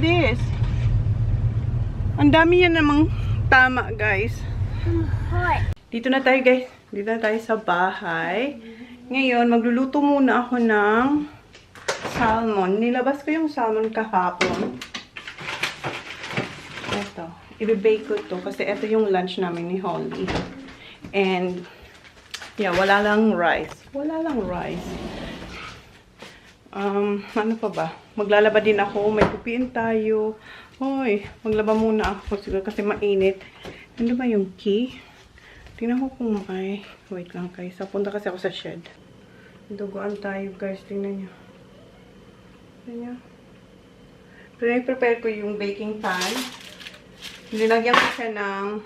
this. Ang dami yan namang tama, guys. Dito na tayo, guys. Dito na tayo sa bahay. Ngayon, magluluto muna ako ng salmon. Nilabas ko yung salmon kahapon. Ito. I-bake ko to kasi ito yung lunch namin ni Holly. And, yeah, wala lang rice. Wala lang rice. Ano pa ba? Maglalaba din ako. May pupiin tayo. Hoy, maglaba muna ako siguro kasi mainit. Ano ba yung key? Tingnan ko kung may. Wait lang guys. Punta kasi ako sa shed. Duguan tayo guys. Tingnan nyo. Tingnan nyo. Prepare ko yung baking pan. Nilagyan ko siya ng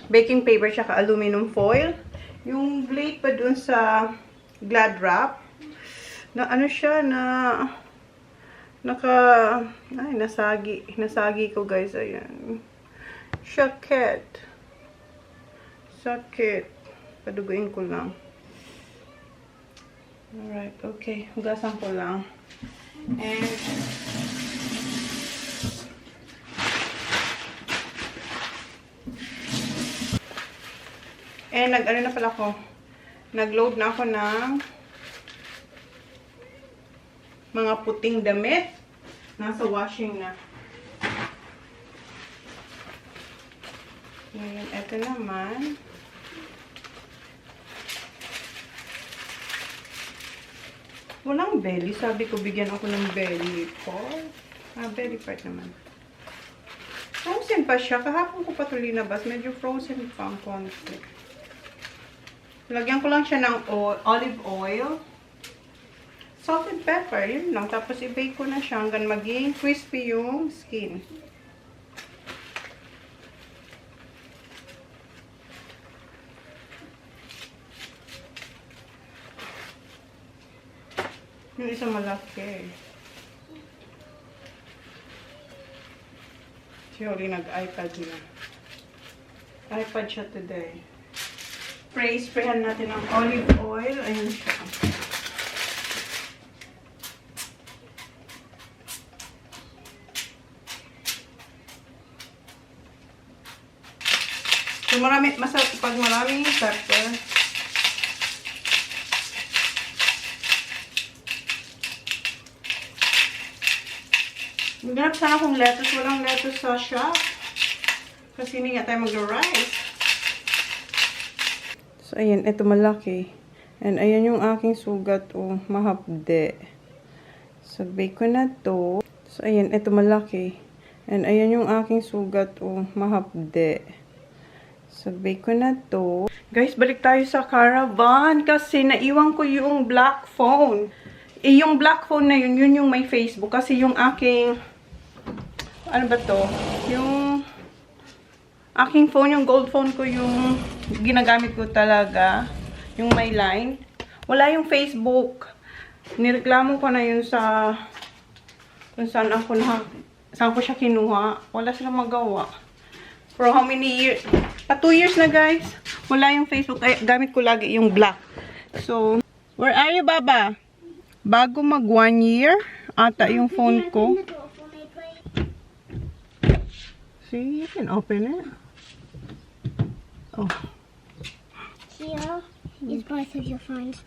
baking paper tsaka aluminum foil. Yung blade pa dun sa glad wrap. Na ano siya na nasagi ko guys. Ayan. Sakit. Paduguin ko lang. Alright, okay. Hugasan ko lang. And nag-ano na pala ako. Nag-load na ako ng mga puting damit. Nasa washing na. Ngayon, eto naman. Walang belly. Sabi ko, bigyan ako ng belly part. Belly part naman. Frozen pa siya. Kahapon ko pa ito linabas. Medyo frozen pa ang konti. Lagyan ko lang siya ng olive oil. Salt and pepper. Yun lang. Tapos i-bake ko na siya hanggang maging crispy yung skin. Yung isa malaki. Si Holly nag-iPad na. iPad siya today. Sprayan natin ng olive oil. Ayun siya. So, masarap pag maraming pepper. Maghanap sana akong lettuce. Walang lettuce sa shop. Kasi hindi nga tayo mag-rice. So, ayan. Ito malaki. And ayan yung aking sugat. Oh, mahapde. So, bake ko na to. So, ayan. Ito malaki. And ayan yung aking sugat. Oh, mahapde. So, bake ko na to. Guys, balik tayo sa caravan. Kasi naiwan ko yung black phone. Yung black phone na yun, yun yung may Facebook. Kasi yung aking, ano ba to? Yung aking phone, yung gold phone ko, yung ginagamit ko talaga. Yung may line. Wala yung Facebook. Nireklamo ko na yun sa, kung saan ko siya kinuha. Wala silang magawa. For how many years? 2 years na guys. Wala yung Facebook. Ay, gamit ko lagi yung black. So, where are you, Baba? Bago mag 1 year, ata yung phone ko. See, you can open it. Oh. Here is both of your phones.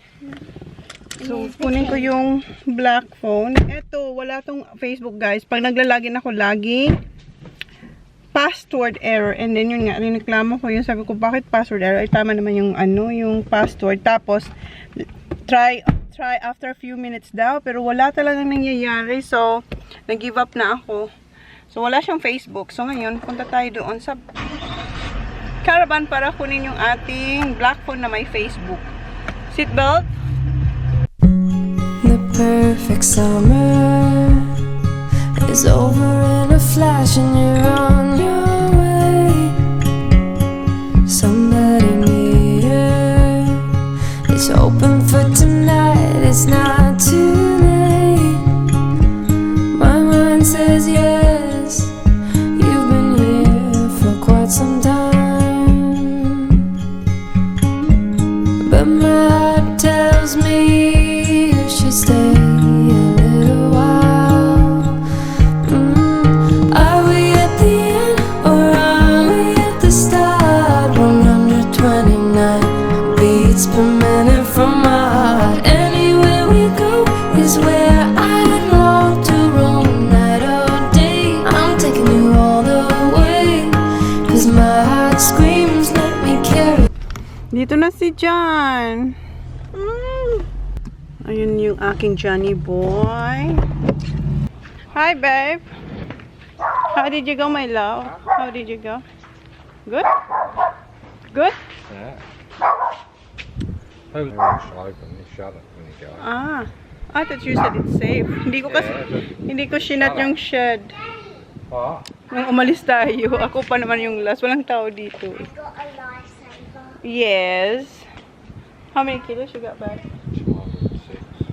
So, kunin ko yung black phone. Eto, wala tong Facebook guys. Pag naglalagin ako lagi, password error. And then yun nga, nireklamo ko yun. Sabi ko, bakit password error? Ay, tama naman yung yung password. Tapos, try after a few minutes daw. Pero wala talagang nangyayari. So, nag-give up na ako. So, wala siyang Facebook. So, ngayon, punta tayo doon sa caravan para kunin yung ating black phone na may Facebook. Seatbelt. The perfect summer is over in a flash and you're on your way. Somebody near is open for tonight. It's not too late. My mind says yes. You've been here for quite some time, but my heart tells me you should stay a little while. Dito na si John. Ayun yung aking Johnny boy. Hi, babe. How did you go, my love? How did you go? Good? Good? Yeah. Hopefully it won't open. You shut it when you go. Ah. I thought you said it's safe. Hindi ko kasi, hindi ko sinat yung shed. Oh. Nung umalis tayo, ako pa naman yung last. Walang tao dito. Got a lifesaver. Yes. How many kilos you got back?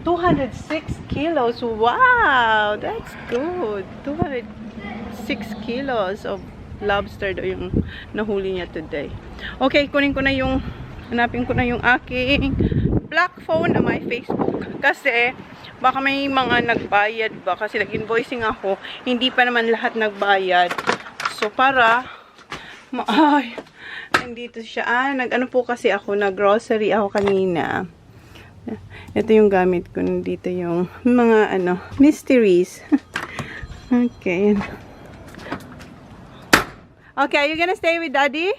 206 kilos. Wow, that's good. 206 kilos of lobster daw yung nahuli niya today. Okay, kunin ko na yung, hanapin ko na yung aking black phone na may Facebook. Kasi, baka may mga nagbayad ba? Kasi nag-invoicing ako. Hindi pa naman lahat nagbayad. So, para, ay, nandito siya. Nag-ano po kasi ako, nag-grocery ako kanina. Ito yung gamit ko. Nandito yung mga, mysteries. Okay. Okay, are you gonna stay with Daddy?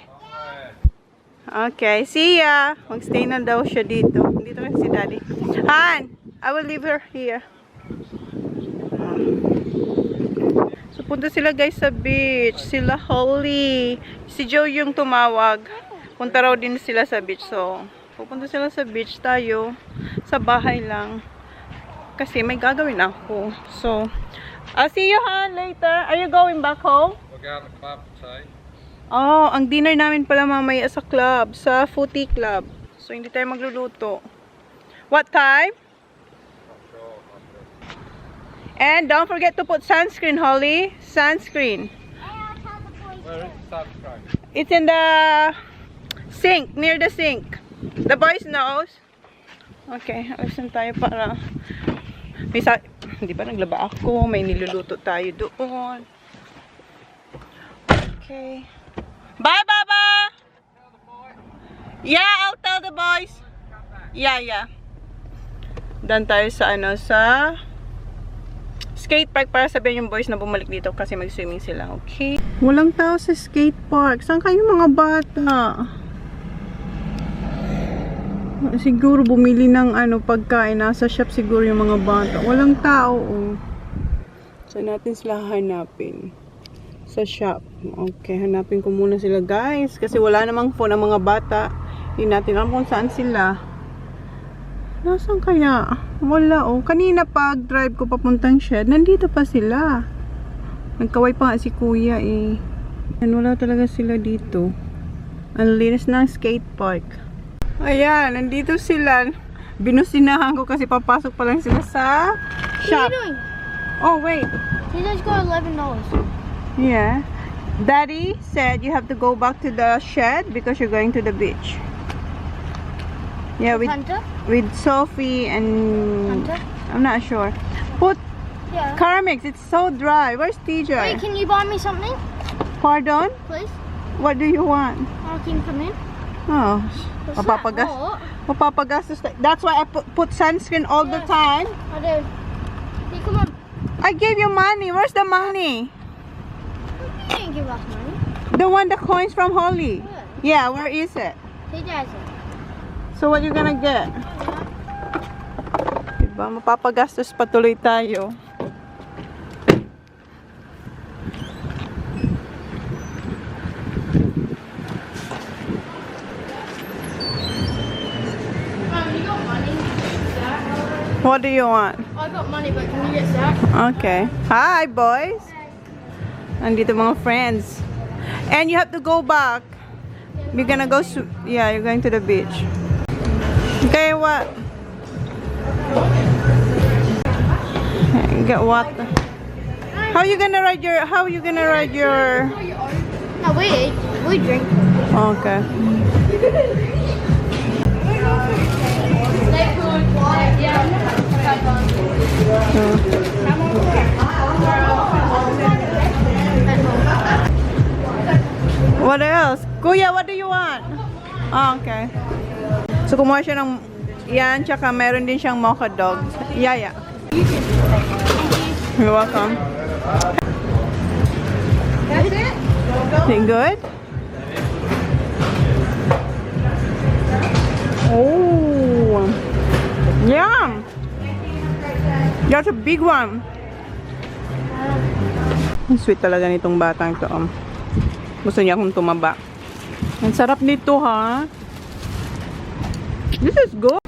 Okay, see ya. Mag-stay na daw siya dito. Dito na si Daddy. Han, I will leave her here. So, punta sila guys sa beach. Sila Holly. Si Joe yung tumawag. Punta raw din sila sa beach. So, pupunta sila sa beach, tayo sa bahay lang. Kasi may gagawin ako. So, I'll see you, Han, later. Are you going back home? We'll go to the club today. Oh, ang dinner namin pala mamaya sa club, sa footy club. So, hindi tayo magluluto. What time? And don't forget to put sunscreen, Holly. Sunscreen. Where is the sunscreen? It's in the sink, near the sink. The boys knows. Okay, alisin tayo para hindi ba naglaba ako, may niluluto tayo doon. Okay. Bye, Baba! Yeah, I'll tell the boys. Yeah. Done tayo sa sa skate park para sabihin yung boys na bumalik dito kasi mag-swimming sila. Okay. Walang tao sa skate park. Saan kayo mga bata? Siguro bumili ng pagkain. Nasa shop siguro yung mga bata. Walang tao. Oh. Saan natin sila hanapin? Sa shop. Okay, hanapin ko muna sila guys. Kasi wala namang phone ang mga bata. Hindi natin alam kung saan sila. Nasaan kaya? Wala oh. Kanina pag drive ko papuntang shed, nandito pa sila. Nagkaway pa nga si kuya eh. And wala talaga sila dito. Ang linis ng skate park. Ayan, nandito sila. Binusinahan ko kasi papasok pa lang sila sa shop. What are you doing? Oh, wait. You just got $11. Yeah. Daddy said you have to go back to the shed because you're going to the beach. Yeah, Hunter? with Sophie and Hunter? I'm not sure. Put Yeah. Carmix, it's so dry. Where's TJ? Wait, can you buy me something, Pardon? please? What do you want? Can you come in? Oh, What's mapapagas. that? What? Mapapagastos. That's why I put sunscreen all the Yes. time. I do. Hey, come on. I gave you money. Where's the money? You didn't give us money. The one, the coins from Holly. Yeah, where is it? TJ has it. So what you gonna get? Diba, mapapagastos patuloy tayo. You got money. What do you want? I got money, but can you get Zach? Okay. Hi, boys. Andito mga friends. And you have to go back. You're gonna go, yeah, you're going to the beach. Okay, what? Get what? How you gonna ride your, No, we drink. Okay. What else? Kuya, what do you want? Oh, okay. So, kumuha siya ng yan, tsaka meron din siyang mocha dog. Yeah. You're welcome. That's it? Is it good? Oh. Yum. That's a big one. Ang sweet talaga nitong batang to. Gusto niya akong tumaba. Ang sarap nito, ha? This is good.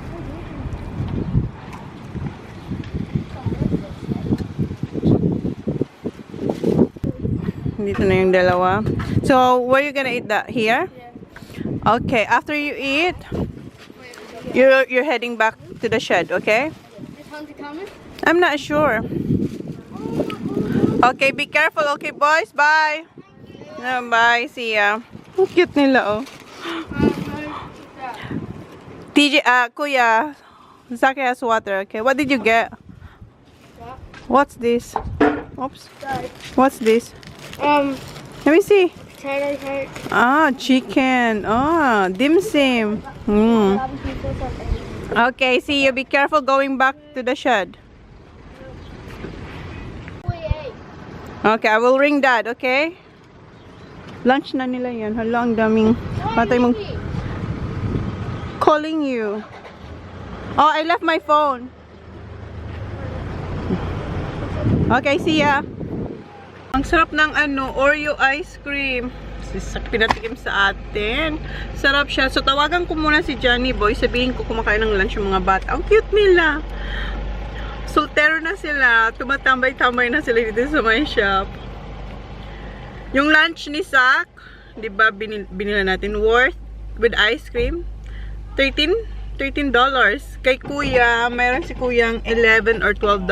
Dito na yung dalawa. So, where you gonna eat that? Here? Okay, after you eat, you're heading back to the shed, okay? Is Hunter coming? I'm not sure. Okay, be careful. Okay, boys. Bye. Bye. See ya. Ang cute nila, oh. TJ, Kuya, Zaki has water, okay? What did you get? What's this? Oops. What's this? Let me see. Potato cake. Ah, chicken. Ah, dim sum. Okay, see you. Be careful going back to the shed. Okay, I will ring Dad, okay? Lunch na nila yan. Hala, ang daming patay mong calling you. Oh, I left my phone. Okay, see ya. Ang sarap ng Oreo ice cream. Pinatikim sa atin. Sarap siya. So, tawagan ko muna si Johnny Boy. Sabihin ko kumakain ng lunch yung mga bata. Ang cute nila. Soltero na sila. Tumatambay-tambay na sila dito sa my shop. Yung lunch ni Zach, di ba binila natin worth with ice cream? $13. Kay Kuya, mayroon si Kuyang $11 or $12.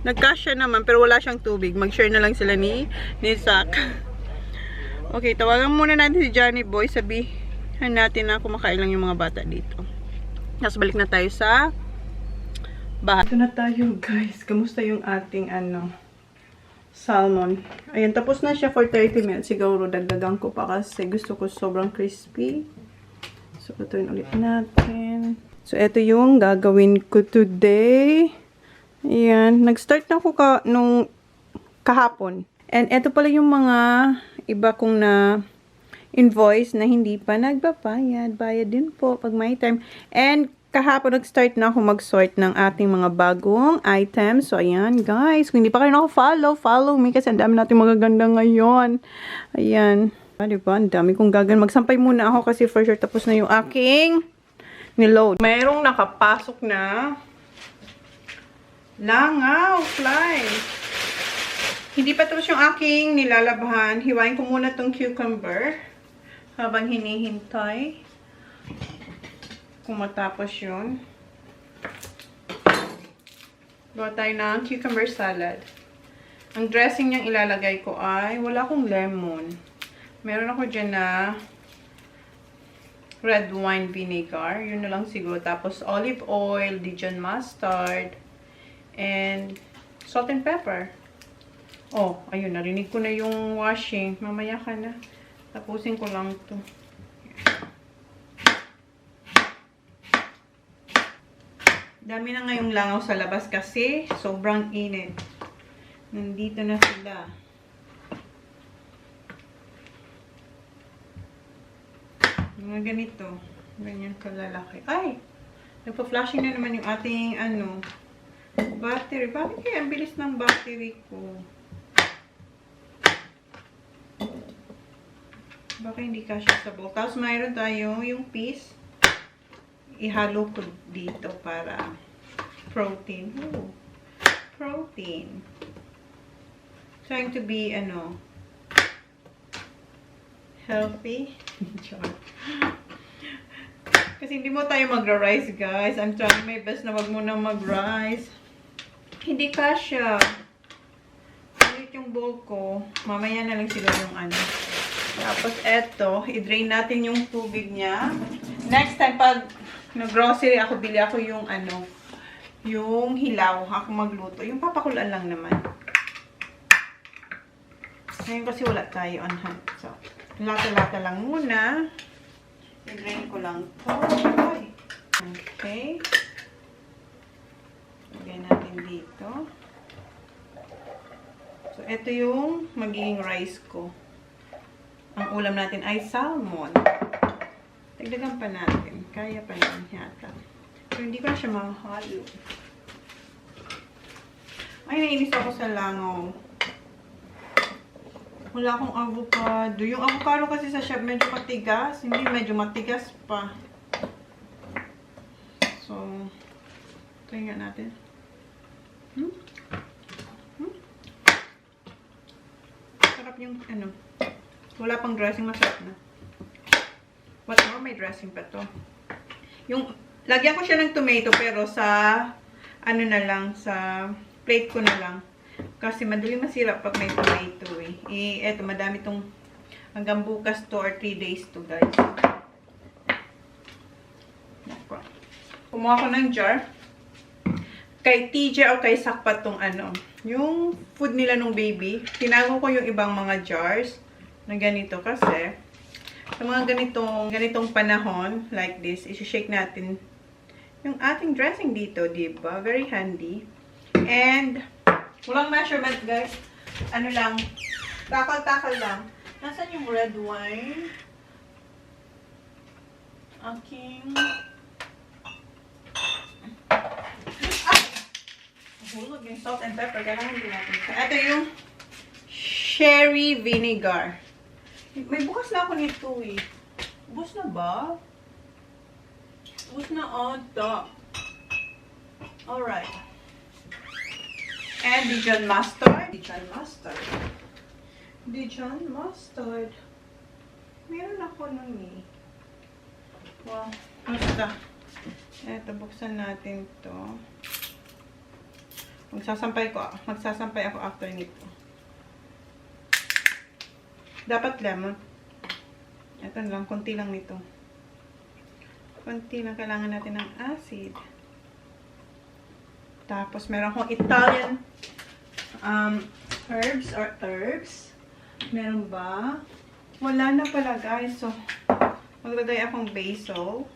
Nagkasya naman, pero wala siyang tubig. Mag-share na lang sila ni Zach. Okay, tawagan muna natin si Johnny Boy. Sabihin natin na kumakain lang yung mga bata dito. Tapos balik na tayo sa bahay. Ito na tayo, guys. Kamusta yung ating salmon? Ayan, tapos na siya for 30 minutes. Siguro dagdagan ko pa kasi gusto ko sobrang crispy. So, patuloy ulit natin. So, ito yung gagawin ko today. Ayan. Nag-start na ako nung kahapon. And ito pala yung mga iba kong na invoice na hindi pa nagbabayad. Bayad din po pag may time. And kahapon nag-start na ako mag-sort ng ating mga bagong items. So, ayan, guys. Kung hindi pa kayo naka-follow, follow me kasi ang dami natin magaganda ngayon. Ayan. Diba? Ang dami kong gagawin. Magsampay muna ako kasi for sure tapos na yung aking niload. Mayroong nakapasok na langaw, fly. Hindi pa tapos yung aking nilalabhan. Hiwain ko muna tong cucumber habang hinihintay kung matapos yun. Gawa tayo ng cucumber salad. Ang dressing niyang ilalagay ko ay wala akong lemon. Meron ako dyan na red wine vinegar. Yun na lang siguro. Tapos olive oil, Dijon mustard, and salt and pepper. Oh, ayun. Narinig ko na yung washing. Mamaya ka na. Tapusin ko lang to. Dami na ngayong langaw sa labas kasi sobrang init. Nandito na sila. Mga ganito. Ganyan kalalaki. Ay! Nagpa-flashing na naman yung ating battery. Bakit kaya ang bilis ng battery ko? Baka hindi kasya sa bowl. Tapos mayroon tayo yung piece. Ihalo ko dito para protein. Ooh, protein. Trying to be, healthy. Kasi hindi mo tayo magra-rice, guys. I'm trying my best na wag mo na mag-rice. Hindi kasya. Ulit yung bowl ko. Mamaya na lang siguro yung Tapos eto, i-drain natin yung tubig niya. Next time, pag nag-grocery ako, bili ako yung yung hilaw. Ako magluto. Yung papakulaan lang naman. Ngayon kasi wala tayo on hand. So, lata-lata lang muna. I-drain ko lang to. Okay. Lagyan natin dito. So, ito yung magiging rice ko. Ang ulam natin ay salmon. Dagdagan pa natin. Kaya pa naman yata. Pero hindi ko na siya mahalo. Ay, nainis ako sa langaw. Wala akong avocado. Yung avocado kasi sa shop medyo matigas. Hindi, medyo matigas pa. So, try nga natin. Sarap yung, ano, wala pang dressing, masarap na. What more? May dressing pa to. Yung, lagyan ko siya ng tomato, pero sa, ano na lang, sa plate ko na lang. Kasi madaling masira pag may tomato eh. Eto, madami tong, hanggang bukas 2 or 3 days to, guys. Kumuha ko ng jar. Kay TJ o kay Sakpat tong ano, yung food nila nung baby. Tinago ko yung ibang mga jars na ganito kasi sa mga ganitong panahon like this, i-shake natin yung ating dressing dito, diba? Very handy. And walang measurement, guys. Ano lang, takal-takal lang. Nasaan yung red wine? Aking hulog yung salt and pepper. Kailangan din natin. Ito yung sherry vinegar. May bukas na ako nito eh. Ubus na ba? Ubus na ata. Alright. And Dijon mustard. Dijon mustard. Dijon mustard. Meron ako nun eh. Wow. Basta. Eto, buksan natin to. Magsasampay ako after nito. Dapat lemon. Ito lang, konti lang nito. Konti lang, kailangan natin ng acid. Tapos meron akong Italian herbs. Meron ba? Wala na pala, guys. So, maglagay akong basil.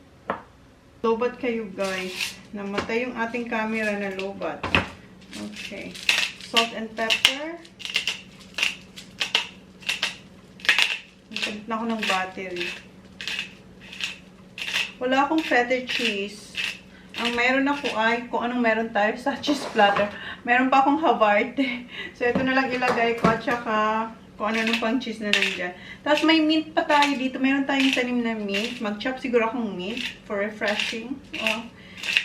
Lobat kayo, guys. Namatay yung ating camera na lobat. Okay. Salt and pepper. Nagpalit na ako ng battery. Wala akong feta cheese. Ang meron ako ay kung anong meron tayo sa cheese platter. Meron pa akong Havarti. So, ito na lang ilagay ko at saka kung ano pang cheese na nandyan. Tapos may mint pa tayo dito. Meron tayong tanim na mint. Mag-chop siguro akong mint for refreshing. Oh,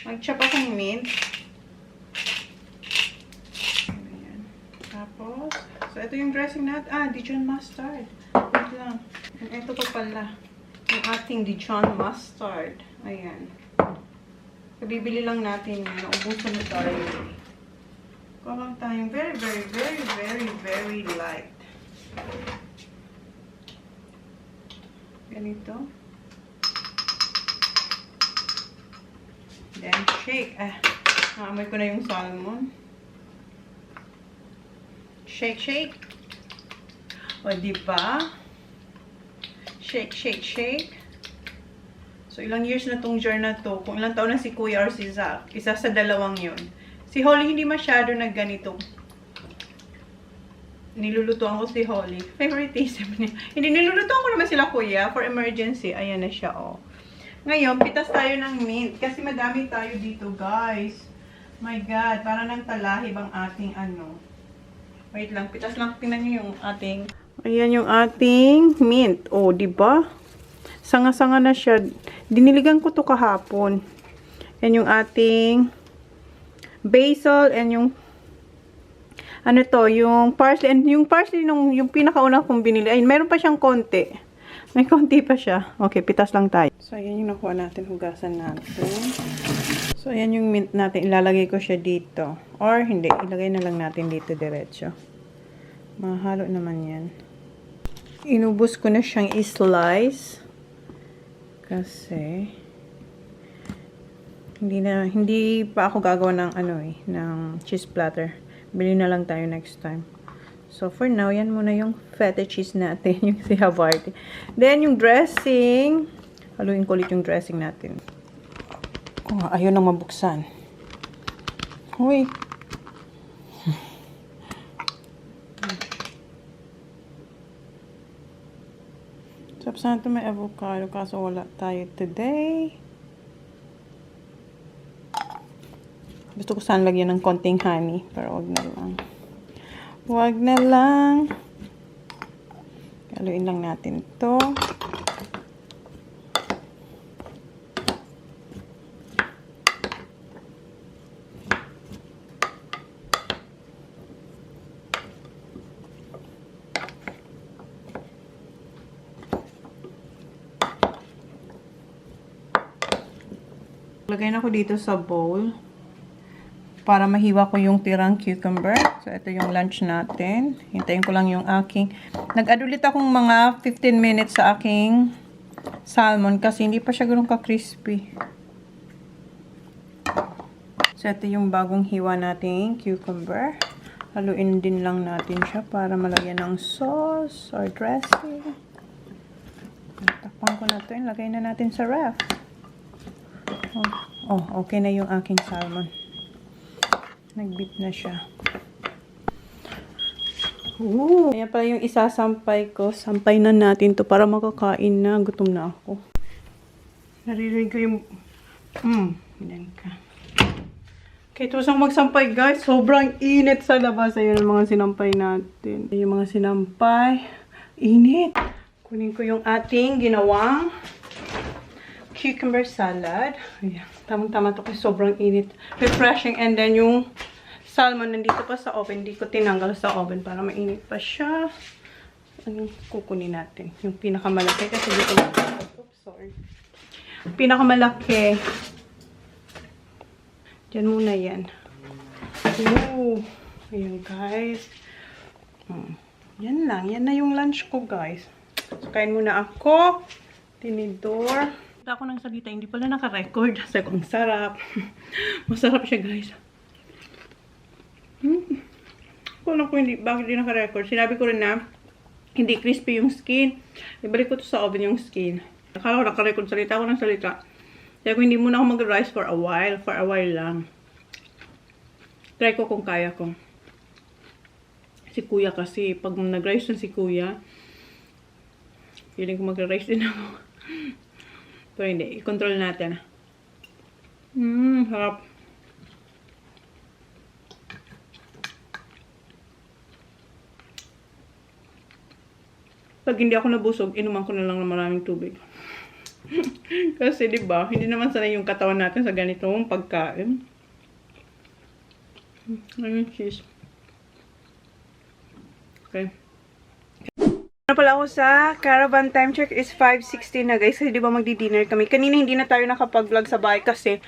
mag-chop akong mint. Ayan. Tapos, so ito yung dressing natin. Dijon mustard. Wait lang. Ito pa pala. Yung ating Dijon mustard. Ayan. Kabibili lang natin. Naubusan na tayo. Kuha lang tayong very, very, very, very, very light. Ganito. Then, shake. Naamoy ko na yung salmon. Shake, shake. O, diba? Shake, shake, shake. So, ilang years na tong jar na to. Kung ilang taon na si Kuya or si Zach. Isa sa dalawang yun. Si Holly hindi masyado na ganito. Nilulutuan ko si Holly. Favoritism niya. Hindi, nilulutuan ko naman sila Kuya for emergency. Ayan na siya, oh. Ngayon, pitas tayo ng mint. Kasi madami tayo dito, guys. My God, para nang talahib ang ating ano. Wait lang, pitas lang. Tingnan nyo yung ating... Ayan yung ating mint. Oh, diba? Sanga-sanga na siya. Diniligan ko to kahapon. Yan yung ating basil and yung ano to, yung parsley. And yung parsley, yung pinakauna kong binili. Ay, meron pa siyang konti. May konti pa siya. Okay, pitas lang tayo. So, ayan yung nakuha natin. Hugasan natin. So, ayan yung mint natin. Ilalagay ko siya dito. Or, hindi. Ilagay na lang natin dito diretso. Mahalo naman yan. Inubos ko na siyang i-slice. Kasi, hindi pa ako gagawa ng ano eh, ng cheese platter. Bili na lang tayo next time. So, for now, yan muna yung feta cheese natin. Yung si Havarti. Then, yung dressing. Haluin ko ulit yung dressing natin. Ayaw nang mabuksan. Uy. Sarap sana ito may avocado. Kaso wala tayo today. Gusto ko sana lagyan ng konting honey. Pero wag na lang. Wag na lang. Haluin lang natin to. Lagay na ko dito sa bowl para mahiwa ko yung tirang cucumber. So, ito yung lunch natin. Hintayin ko lang yung aking... Nag-add ulit akong mga 15 minutes sa aking salmon kasi hindi pa siya ganun ka-crispy. So, ito yung bagong hiwa nating cucumber. Haluin din lang natin siya para malagyan ng sauce or dressing. Takpan ko na ito. Lagay na natin sa ref. Oh, okay na yung aking salmon. Nag-beat na siya. Ooh. Ayan pala yung isasampay ko. Sampay na natin to para makakain na. Gutom na ako. Naririnig ko yung... Yan ka. Okay, tapos ang magsampay guys. Sobrang init sa labas. Ayun ang mga sinampay natin. Ayun yung mga sinampay. Init. Kunin ko yung ating ginawang cucumber salad. Ayan. Tamang-tama to kasi sobrang init. Refreshing. And then yung salmon nandito pa sa oven. Hindi ko tinanggal sa oven para mainit pa siya. Anong kukunin natin? Yung pinakamalaki. Kasi dito na. Oops, sorry. Pinakamalaki. Diyan muna yan. Ooh. Ayan guys. Yan lang. Yan na yung lunch ko guys. So, kain muna ako. Tinidor. Ako ng salita, hindi pala naka-record. Sabi ko, ang sarap. Masarap siya, guys. Kung ako hindi, bakit hindi naka-record? Sinabi ko rin na, hindi crispy yung skin. Ibalik ko to sa oven yung skin. Akala ko naka-record, salita ako ng salita. Sabi ko, hindi muna ako mag-rice for a while. For a while lang. Try ko kung kaya ko. Si kuya kasi, pag nag-rice na si kuya, feeling ko mag-rice din ako. Pero hindi, i-control natin. Harap. Pag hindi ako nabusog, inuman ko na lang ng maraming tubig. Kasi 'di ba, hindi naman sanay yung katawan natin sa ganitong pagkain. Ayun, cheese. Okay. Na pala ako sa caravan. Time check is 5:16 na guys. Kasi di ba magdi-dinner kami. Kanina hindi na tayo nakapag-vlog sa bahay kasi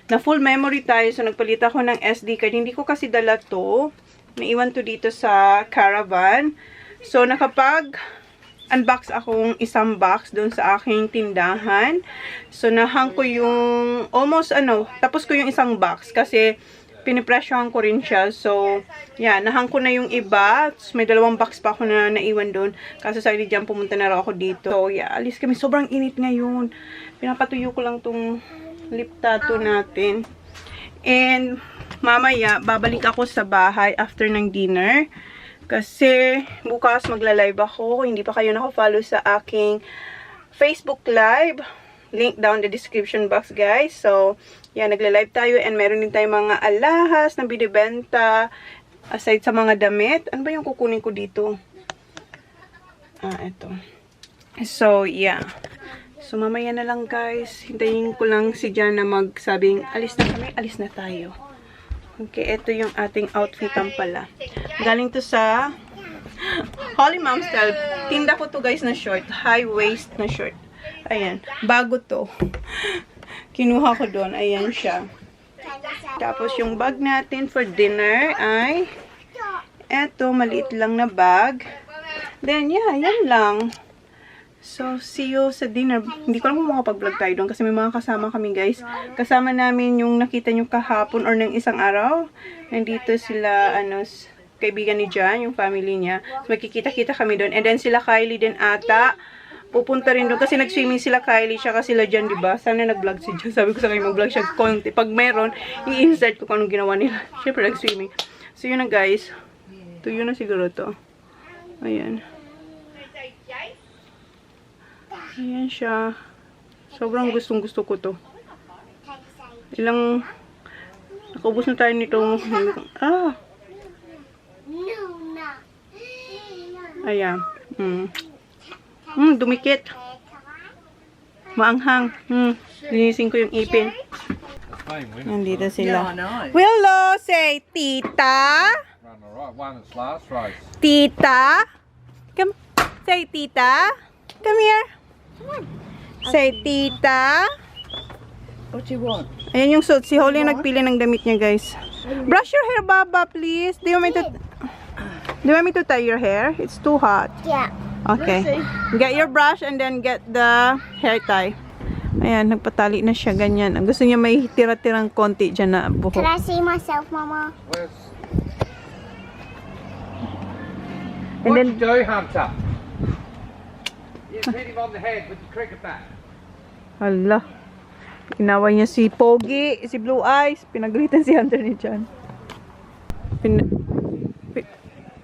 na full memory tayo. So nagpalit ako ng SD card. Hindi ko kasi dala to. Naiwan to dito sa caravan. So nakapag-unbox akong isang box doon sa aking tindahan. So nahang ko yung almost tapos ko yung isang box kasi pinipresyohan ko rin siya. So, yeah, nahang ko na yung iba. May 2 box pa ako na naiwan doon. Kasi sa dyan, pumunta na raw ako dito. So, yeah, alis kami. Sobrang init ngayon. Pinapatuyo ko lang tong lip tattoo natin. And, mamaya, babalik ako sa bahay after ng dinner. Kasi, bukas magla-live ako. Hindi pa kayo naka-follow sa aking Facebook Live. Link down the description box, guys. So, yan, nagla-live tayo and meron din tayong mga alahas na binibenta aside sa mga damit. Ano ba yung kukunin ko dito? Ito. So, yeah. So, mamaya na lang, guys. Hintayin ko lang si Jan na magsabing, alis na kami, alis na tayo. Okay, ito yung ating outfit pala. Galing to sa Holy Mom Style. Tinda ko to, guys, na short. High waist na short. Ayan. Bago to. Kinuha ko doon. Ayan siya. Tapos yung bag natin for dinner ay eto, maliit lang na bag. Then, yeah, yan lang. So, see you sa dinner. Hindi ko lang kung makapag-vlog tayo doon kasi may mga kasama kami, guys. Kasama namin yung nakita nyo kahapon or ng isang araw. Nandito sila, kaibigan ni Jan, yung family niya. So, makikita-kita kami doon. And then, sila Kylie din ata. Pupunta rin doon kasi nag-swimming sila Kylie siya kasi sila Jan, diba? Sana nag-vlog si Jan. Sabi ko sa kanya mag-vlog siya konti. Pag meron, i-insert ko kung anong ginawa nila. Siyempre nag-swimming. So yun na guys. Tuyo na siguro to. Ayan. Ayan siya. Sobrang gustong-gusto ko to. Nakaubos na tayo nitong... Ah! No, no. Ayan. Dumikit. Maanghang. Linisin ko yung ipin. Nandito sila. Willow, say tita. Run the right one, it's last race. Tita. Come. Say tita. Come here. Say tita. What do you want? Ayan yung suit. Si Holly yung nagpili ng damit niya, guys. Brush your hair, Baba, please. Do you want me to tie your hair? It's too hot. Yeah. Okay. Get your brush and then get the hair tie. Ayan, nagpatali na siya, ganyan. Ang gusto niya may tira-tirang konti dyan na buhok. Can I see myself, Mama? Where's... And What then, you do, Hunter? You hit him on the head with the cricket bat. hala. Inaway niya si Pogi, si Blue Eyes. Pinagalitan si Hunter ni John.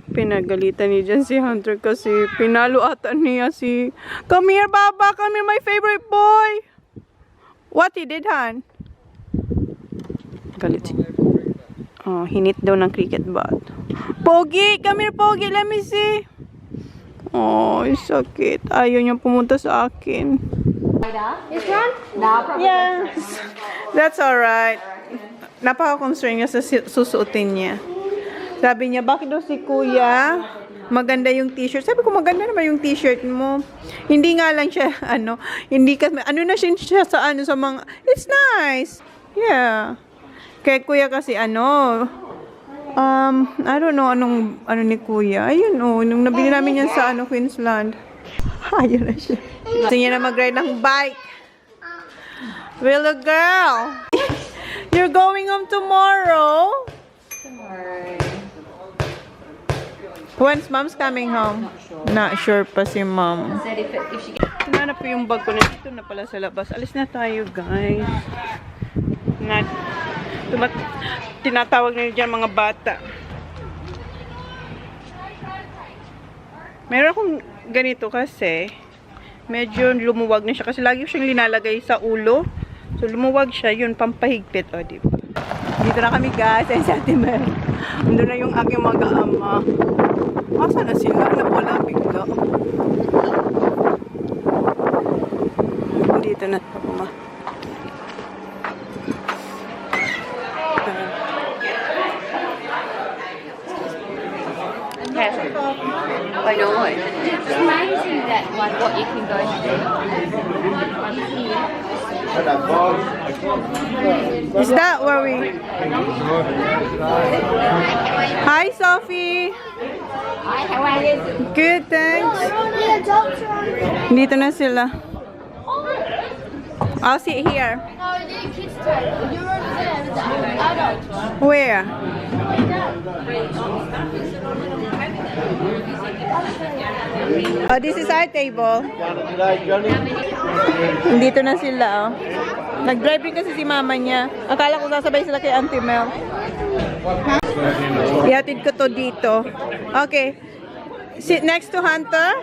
Pinagalitan ni John si Hunter kasi pinalo ata niya si... Come here, Baba! Come here, my favorite boy! What he did, Han? Galit si... Oh, hinit daw ng cricket bat. Pogi! Come here, Pogi! Let me see! Oh, sakit. Ayaw niya pumunta sa akin. This one? Yes. That's alright. Napaka-concern niya sa susuotin niya. Sabi niya, bakit daw si Kuya maganda yung t-shirt? Sabi ko, maganda naman yung t-shirt mo. Hindi nga lang siya, hindi ka, na siya sa sa mga, it's nice. Yeah. Kay Kuya kasi, I don't know, ano ni Kuya. Ayun, nung nabili namin yan sa, Queensland. Ayun na siya. Gusto niya na mag-ride ng bike. Willow girl. You're going home tomorrow? When's mom's coming home? Not sure pa si mom. Hinanap ko yung bag ko na dito na pala sa labas. Alis na tayo, guys. Tinatawag na dyan mga bata. Meron akong ganito kasi medyo lumuwag na siya kasi lagi siyang linalagay sa ulo. So lumuwag siya, yun pampahigpit, o diba? Dito na kami, guys, ay sa Ate Meron. Ando na yung aking mag-aama. Asa na sila? Nawala bigla. Dito na ma. I know. It's amazing that like what you can go through. Is that where we... Hi, Sophie! Hi, how are you? Good, thanks. The adults are on. Dito na sila. I'll sit here. No, the kids' table. You're over there. The adults. Where? Oh, this is our table. Dito na sila, oh. Nag-drive rin kasi si mama niya. Akala ko sasabay sila kay Auntie Mel. Ihatid ko to dito. Okay. Sit next to Hunter.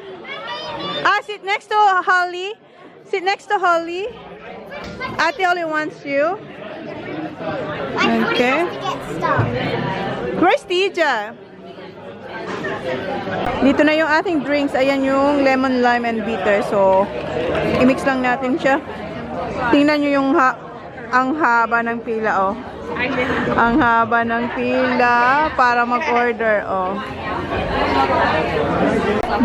Sit next to Holly. Sit next to Holly. Ate Holly wants you. Okay. Where's Tija? Dito na yung ating drinks. Ayan yung lemon, lime, and bitter. So, i-mix lang natin siya. Tingnan nyo yung ang haba ng pila, oh. Ang haba ng pila para mag-order, oh.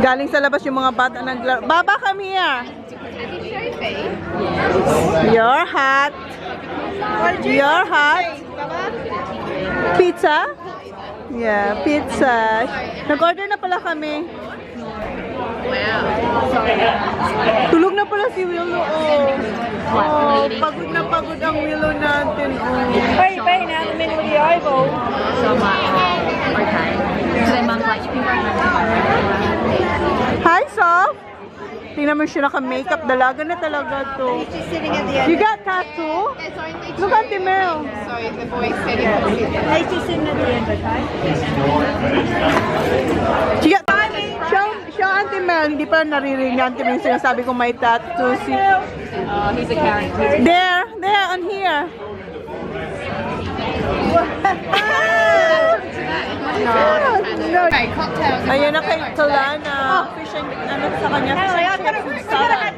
Galing sa labas yung mga bata naglaro. Baba, come here. Your hat. Your hat. Pizza? Yeah, pizza. Nag-order na pala kami. Tulog na pala si Willow, oh. Oh, pagod na pagod ang Willow natin, oh. Okay. So then mum's like, you can go home. Hi, Sof. Tingnan mo siya naka-makeup. Dalaga na talaga to. You got tattoo? Look at the Meron. Sorry, the boy said he was sitting. She got... Show Auntie Mel. Hindi pa naririnig ni Auntie Mel sinasabi kong may tattoo. He's a character. There, on here. Okay, cocktails. Ayun na kay Talana. Fish and ano sa kanya. Fish and chips salad.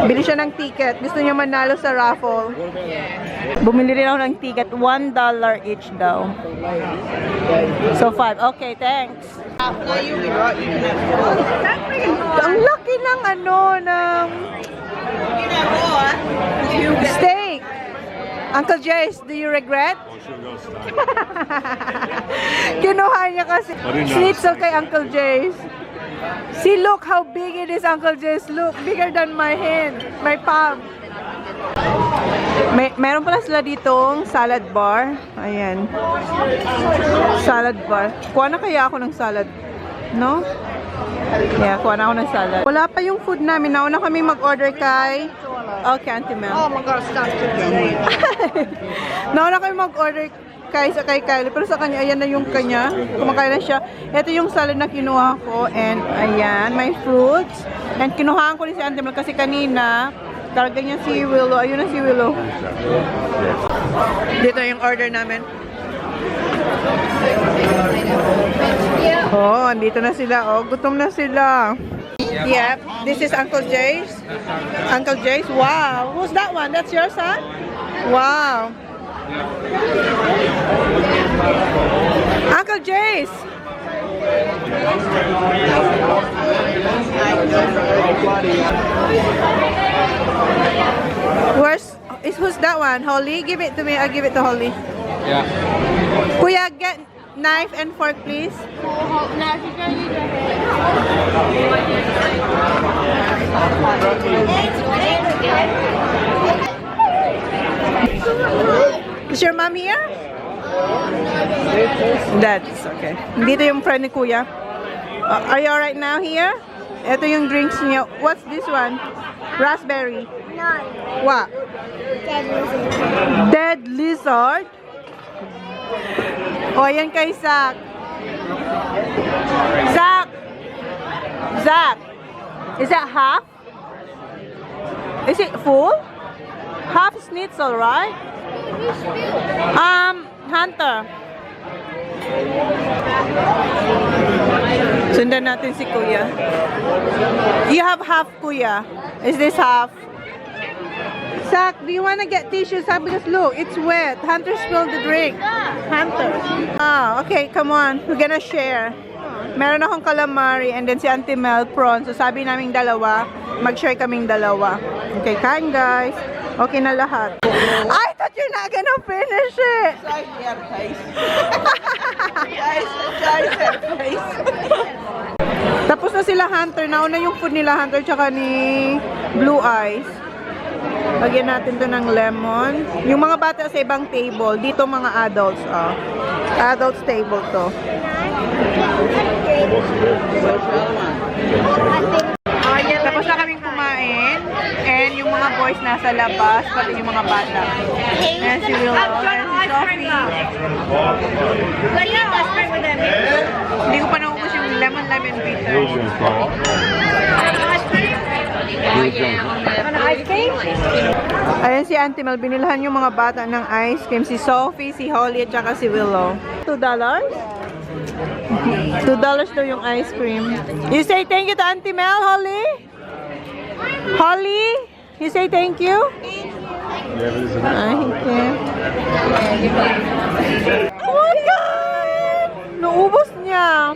Bili siya ng ticket. Gusto niya manalo sa raffle. Bumili rin ako ng ticket. $1 each daw. So 5. Okay, thanks. Ang laki ng ano, ng steak. Uncle Jace, do you regret? Kinuha niya kasi schnitzel kay Uncle Jace. See, look how big it is, Uncle Jace. Look, bigger than my hand, my palm. Meron pala sila ditong salad bar. Ayan. Salad bar. Kuha na kaya ako ng salad? No? Yeah, kuha na ako ng salad. Wala pa yung food namin. Nauna kami mag-order kay... Okay, Auntie Mel. Oh my God, stop cooking. Nauna kami mag-order kay Kylie. Pero sa kanya, ayan na yung kanya. Kumakain na siya. Ito yung salad na kinuha ko. And ayan, may fruits. And kinuhaan ko rin si Auntie Mel kasi kanina, karga niya si Willow. Ayun na si Willow. Dito yung order namin. Oh, andito na sila. Oh, gutom na sila. Yep, this is Uncle Jace. Uncle Jace, wow. Who's that one? That's your son? Wow. Uncle Jace. Who's that one? Holly? Give it to me. I'll give it to Holly. Yeah. Kuya, get knife and fork, please. Is your mom here? That's okay. Dito yung friend ni Kuya. Are you alright now here? Ito yung drinks niya. What's this one? Raspberry. No. What? Dead lizard. Dead lizard? O, yan kay Zach. Zach! Zach! Is that half? Is it full? Half schnitzel, right? Hunter. Sundan natin si Kuya. You have half, Kuya. Is this half? Zach, do you want to get tissues? Because look, it's wet. Hunter spilled the drink. Hunter. Ah, okay, come on. We're gonna share. Meron akong calamari and then si Auntie Mel prawn. So sabi naming dalawa, mag-share kaming dalawa. Okay, kain guys. Okay na lahat. I thought you're not gonna finish it. Tapos na sila Hunter. Nauna yung food nila Hunter tsaka ni Blue Eyes. Lagyan natin to ng lemon. Yung mga bata sa ibang table. Dito mga adults. Oh. Adults table to. Tapos na kaming kumain. And yung mga boys nasa labas. Pati yung mga bata. Ayan si Willow. Ayan si Sophie. Hindi ko pa naubos yung lemon bitter. Ayan si Auntie Mel, binilahan yung mga bata ng ice cream. Si Sophie, si Holly, at saka si Willow. $2? $2 daw yung ice cream. You say thank you to Auntie Mel, Holly? Holly? You say thank you? Thank you. Oh my God! Naubos niya.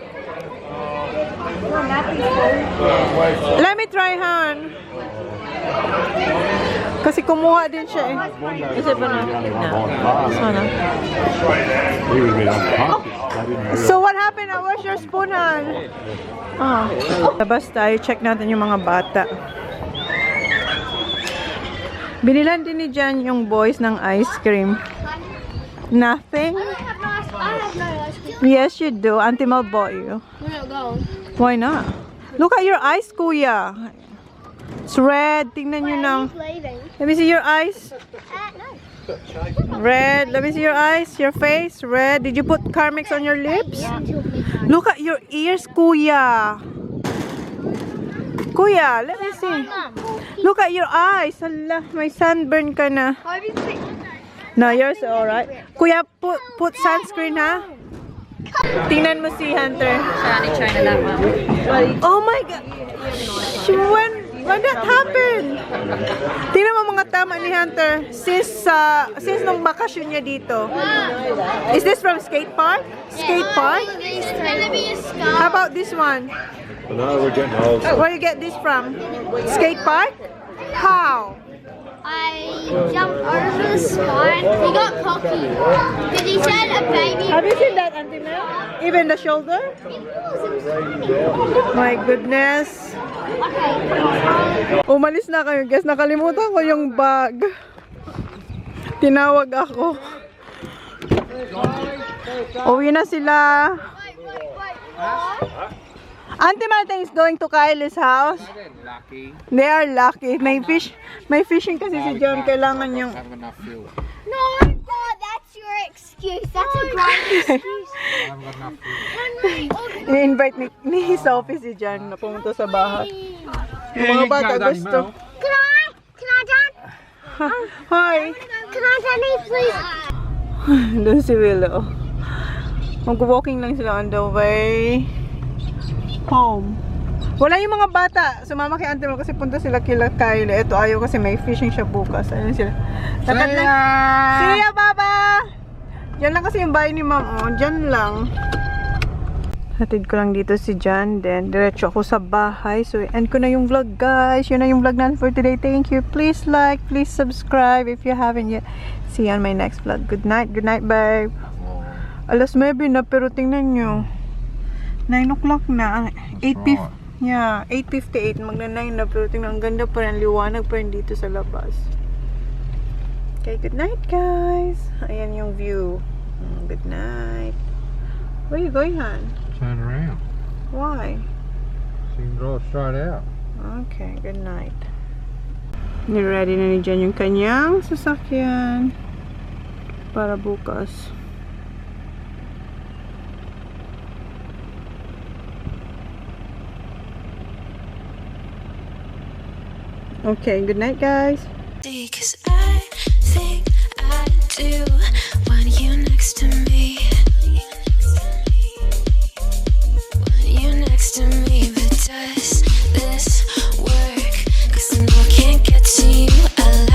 Let me try, Han. Kasi kumuha din siya eh. Kasi ba na? Sana. So what happened? Where's your spoon, Han? Oh. Labas tayo. Check natin yung mga bata. Binilan din ni Jan yung boys ng ice cream. Nothing? I have no ice cream. Yes, you do. Auntie Mel bought you. We're not going. Why not? Look at your eyes, Kuya. It's red. Tingnan nyo na. Leaving. Let me see your eyes. No. Red. Let me see your eyes. Your face. Red. Did you put Carmex on your lips? Look at your ears, Kuya. Kuya, let me see. Look at your eyes. Hala, may sunburn ka na. No, yours alright. Kuya, put sunscreen, ha? Tingnan mo si Hunter. Chona that one. Oh my God! When that happened? Tingnan mo mga tama ni Hunter. Since nung bakasyon niya dito. Is this from skate park? Skate park? It's gonna be a scar. How about this one? No, we're getting old. Where you get this from? Skate park? How? I jumped over the spine. He got cocky. Because he said a baby. Have you seen that, Auntie Mel? Even the shoulder? My goodness. Umalis na kayo, guys. Nakalimutan ko yung bag. Tinawag ako. Uwi na sila. Auntie Martin is going to Kylie's house. Lucky. They are lucky. May fishing kasi si John. Kailangan yung... Have enough fuel. No, God, that's your excuse. That's a great excuse. I haven't got enough fuel. I-invite ni Sophie si John na pumunta sa bahay. Yung mga bata gusto. Can I, Dad? Hi! Can I, Daddy, please? Doon si Willow. Mag-walking lang sila on the way home. Wala yung mga bata. Sumama kay Auntie Mel kasi punta sila kila Kylie. Ito ayaw kasi may fishing siya bukas. Ayun sila. Lakad lang. See ya, Baba! Diyan lang kasi yung bahay ni Ma'am. Oh, diyan lang. Hatid ko lang dito si John. Then, diretso ako sa bahay. So, end ko na yung vlog, guys. Yun na yung vlog natin for today. Thank you. Please like, please subscribe if you haven't yet. See you on my next vlog. Good night, babe. Alas 9 na, pero tingnan nyo. 9 o'clock na. 8:50. Yeah, 8:58. Magna-9 na, pero tingnan, ang ganda pa rin. Liwanag pa rin dito sa labas. Okay, good night, guys. Ayan yung view. Good night. Where are you going, hon? Turn around. Why? So you can draw straight out. Okay, good night. Niready na ni Jen yung kanyang sasakyan para bukas. Okay, good night, guys. 'Cause I think I do.